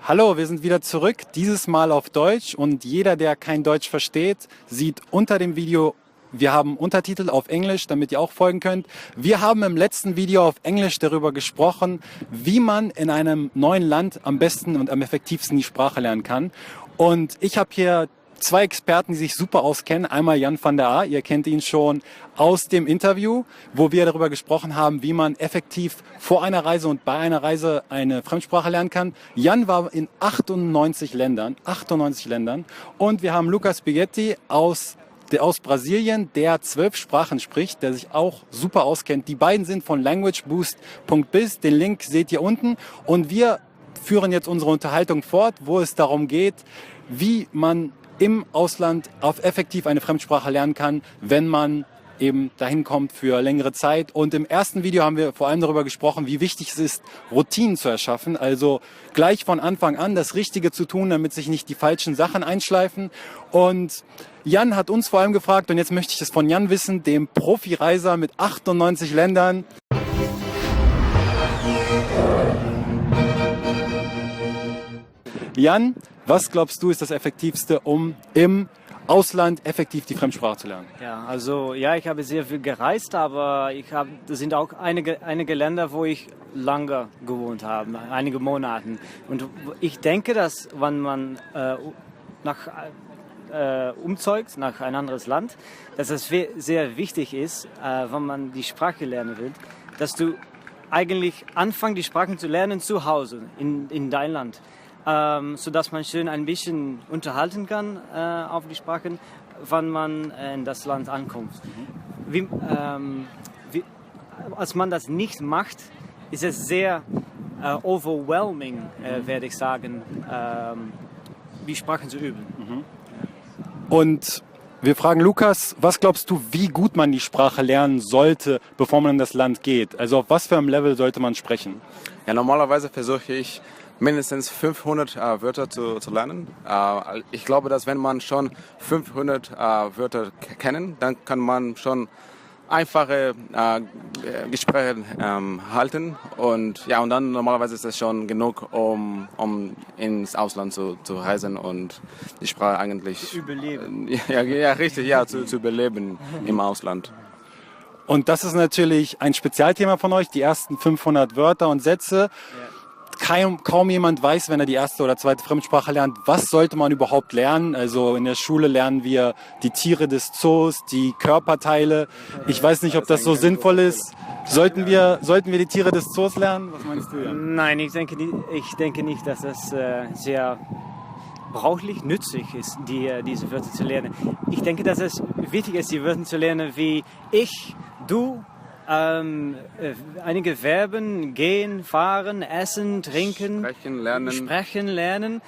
Hallo, wir sind wieder zurück, dieses Mal auf Deutsch und jeder, der kein Deutsch versteht, sieht unter dem Video, wir haben Untertitel auf Englisch, damit ihr auch folgen könnt. Wir haben im letzten Video auf Englisch darüber gesprochen, wie man in einem neuen Land am besten und am effektivsten die Sprache lernen kann. Und ich habe hier zwei Experten, die sich super auskennen. Einmal Jan van der Aa, ihr kennt ihn schon aus dem Interview, wo wir darüber gesprochen haben, wie man effektiv vor einer Reise und bei einer Reise eine Fremdsprache lernen kann. Jan war in 98 Ländern. Und wir haben Lucas Spaghetti aus Brasilien, der 12 Sprachen spricht, der sich auch super auskennt. Die beiden sind von languageboost.biz, den Link seht ihr unten. Und wir führen jetzt unsere Unterhaltung fort, wo es darum geht, wie man im Ausland auf effektiv eine Fremdsprache lernen kann, wenn man eben dahin kommt für längere Zeit. Und im ersten Video haben wir vor allem darüber gesprochen, wie wichtig es ist, Routinen zu erschaffen. Also gleich von Anfang an das Richtige zu tun, damit sich nicht die falschen Sachen einschleifen. Und Jan hat uns vor allem gefragt, und jetzt möchte ich es von Jan wissen, dem Profireiser mit 98 Ländern. Jan, was glaubst du ist das Effektivste, um im Ausland effektiv die Fremdsprache zu lernen? Ja, also ich habe sehr viel gereist, aber das sind auch einige Länder, wo ich lange gewohnt habe, einige Monate. Und ich denke, dass wenn man umzeugt nach ein anderes Land, dass es sehr wichtig ist, wenn man die Sprache lernen will, dass du eigentlich anfängst, die Sprachen zu lernen zu Hause, in dein Land. Sodass man schön ein bisschen unterhalten kann auf die Sprachen, wann man in das Land ankommt. Als man das nicht macht, ist es sehr overwhelming, werde ich sagen, die Sprachen zu üben. Und wir fragen Lukas, was glaubst du, wie gut man die Sprache lernen sollte, bevor man in das Land geht? Also auf was für einem Level sollte man sprechen? Ja, normalerweise versuche ich mindestens 500 Wörter zu lernen. Ich glaube, dass wenn man schon 500 Wörter kennen, dann kann man schon einfache Gespräche halten. Und dann normalerweise ist es schon genug, um ins Ausland zu reisen und die Sprache eigentlich zu überleben. Ja, richtig, ja, zu überleben im Ausland. Und das ist natürlich ein Spezialthema von euch, die ersten 500 Wörter und Sätze. Ja. Kaum jemand weiß, wenn er die erste oder zweite Fremdsprache lernt, was sollte man überhaupt lernen. Also in der Schule lernen wir die Tiere des Zoos, die Körperteile. Ich weiß nicht, ob das so sinnvoll ist. Sollten wir die Tiere des Zoos lernen? Was meinst du, Jan? Nein, ich denke nicht, dass das sehr brauchlich nützlich ist, diese Wörter zu lernen. Ich denke, dass es wichtig ist, die Wörter zu lernen wie ich, du, einige Verben, gehen, fahren, essen, trinken, sprechen, lernen.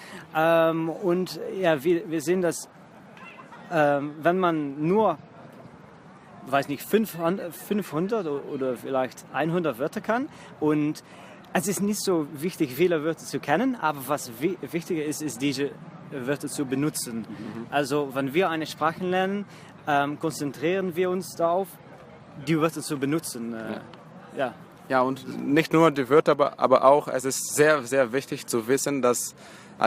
Und ja, wir sehen, dass wenn man nur, 500 oder vielleicht 100 Wörter kann, und es ist nicht so wichtig, viele Wörter zu kennen, aber was wichtiger ist diese Wörter zu benutzen. Also wenn wir eine Sprache lernen, konzentrieren wir uns darauf, die Wörter zu benutzen. Ja, und nicht nur die Wörter, aber auch, es ist sehr, sehr wichtig zu wissen, dass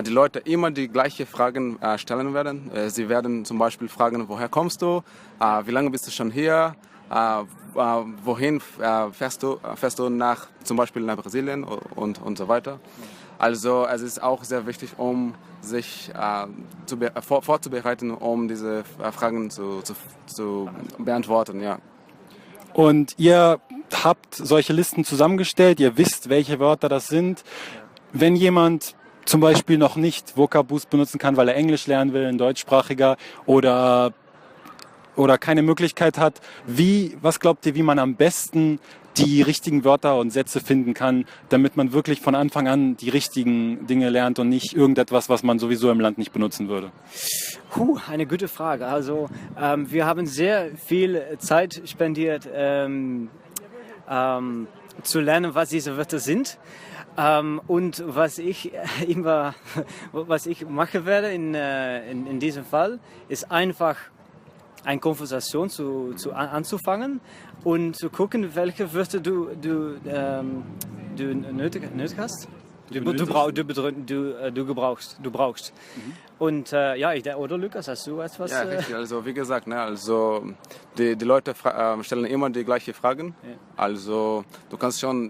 die Leute immer die gleichen Fragen stellen werden. Sie werden zum Beispiel fragen, woher kommst du, wie lange bist du schon hier, wohin fährst du zum Beispiel nach Brasilien und so weiter. Also es ist auch sehr wichtig, um sich vorzubereiten, um diese Fragen zu beantworten. Ja. Und ihr habt solche Listen zusammengestellt, ihr wisst, welche Wörter das sind. Wenn jemand zum Beispiel noch nicht Vocaboost benutzen kann, weil er Englisch lernen will, ein deutschsprachiger, oder keine Möglichkeit hat, was glaubt ihr, wie man am besten die richtigen Wörter und Sätze finden kann, damit man wirklich von Anfang an die richtigen Dinge lernt und nicht irgendetwas, was man sowieso im Land nicht benutzen würde? Eine gute Frage. Also wir haben sehr viel Zeit spendiert, zu lernen, was diese Wörter sind. Und was ich machen werde in diesem Fall, ist einfach eine Konversation anzufangen und zu gucken, welche Wörter du nötig hast. du brauchst. Und ja, oder Lukas, hast du etwas? Ja, richtig. Also wie gesagt, ne, also die Leute stellen immer die gleichen Fragen. Ja. Also du kannst schon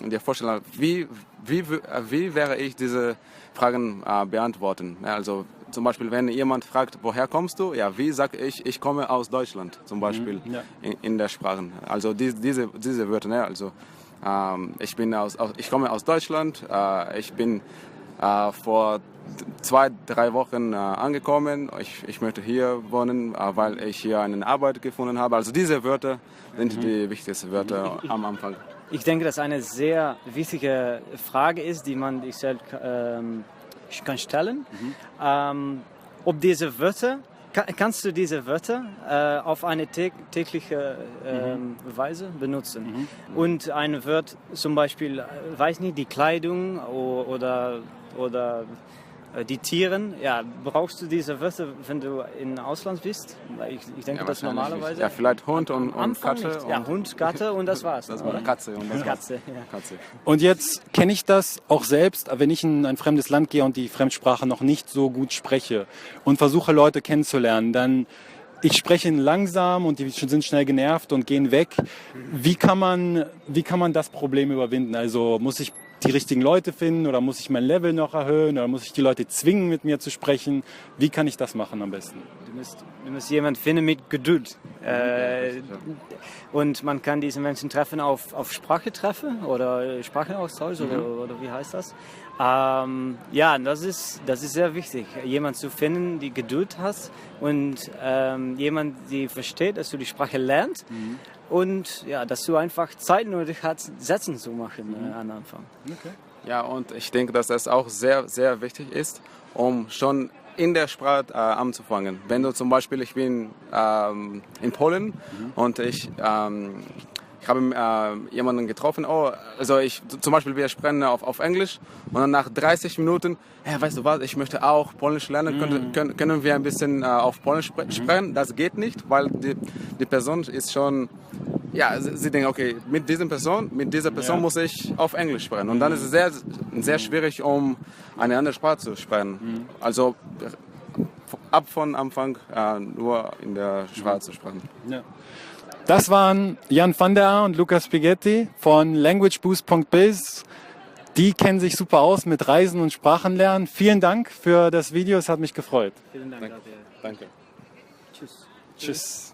dir vorstellen, wie wäre ich diese Fragen beantworten. Ja, also zum Beispiel, wenn jemand fragt, woher kommst du? Ja, wie sage ich komme aus Deutschland zum Beispiel in der Sprache. Also diese Wörter. Ne, also ich komme aus Deutschland. Ich bin vor 2-3 Wochen angekommen. Ich möchte hier wohnen, weil ich hier eine Arbeit gefunden habe. Also diese Wörter sind die wichtigsten Wörter am Anfang. Ich denke, dass eine sehr wichtige Frage ist, die man sich selbst kann stellen. Ob diese Wörter, kannst du diese Wörter auf eine tägliche Weise benutzen? Und ein Wort zum Beispiel, weiß nicht, die Kleidung oder die Tieren, ja, brauchst du diese Wörter, wenn du im Ausland bist? Ich denke, das normalerweise. Ja, vielleicht Hund und Katze. Ja, Hund, Katze und das war's. Das war Katze. Katze, ja. Katze. Und jetzt kenne ich das auch selbst, wenn ich in ein fremdes Land gehe und die Fremdsprache noch nicht so gut spreche und versuche Leute kennenzulernen, dann ich spreche ihnen langsam und die sind schnell genervt und gehen weg. Wie kann man das Problem überwinden? Also muss ich die richtigen Leute finden oder muss ich mein Level noch erhöhen oder muss ich die Leute zwingen, mit mir zu sprechen? Wie kann ich das machen am besten? Du musst jemanden finden mit Geduld. Und man kann diese Menschen treffen auf Sprache treffen oder Sprachenaustausch oder wie heißt das? Ja, das ist sehr wichtig, jemanden zu finden, die Geduld hat und jemand, der versteht, dass du die Sprache lernst und ja, dass du einfach Zeit nötig hast, Sätze zu machen am Anfang. Okay. Ja, und ich denke, dass das auch sehr, sehr wichtig ist, um schon in der Sprache anzufangen. Wenn du zum Beispiel, ich bin in Polen und ich habe jemanden getroffen, zum Beispiel wir sprechen auf Englisch und dann nach 30 Minuten, weißt du was, ich möchte auch Polnisch lernen, können wir ein bisschen auf Polnisch sprechen? Das geht nicht, weil die Person ist schon, ja, sie denken, okay, mit dieser Person muss ich auf Englisch sprechen und dann ist es sehr, sehr schwierig, um eine andere Sprache zu sprechen. Also ab von Anfang nur in der Sprache zu sprechen. Ja. Das waren Jan van der Aar und Lukas Spaghetti von languageboost.biz. Die kennen sich super aus mit Reisen und Sprachenlernen. Vielen Dank für das Video, es hat mich gefreut. Vielen Dank. Danke. Tschüss. Tschüss.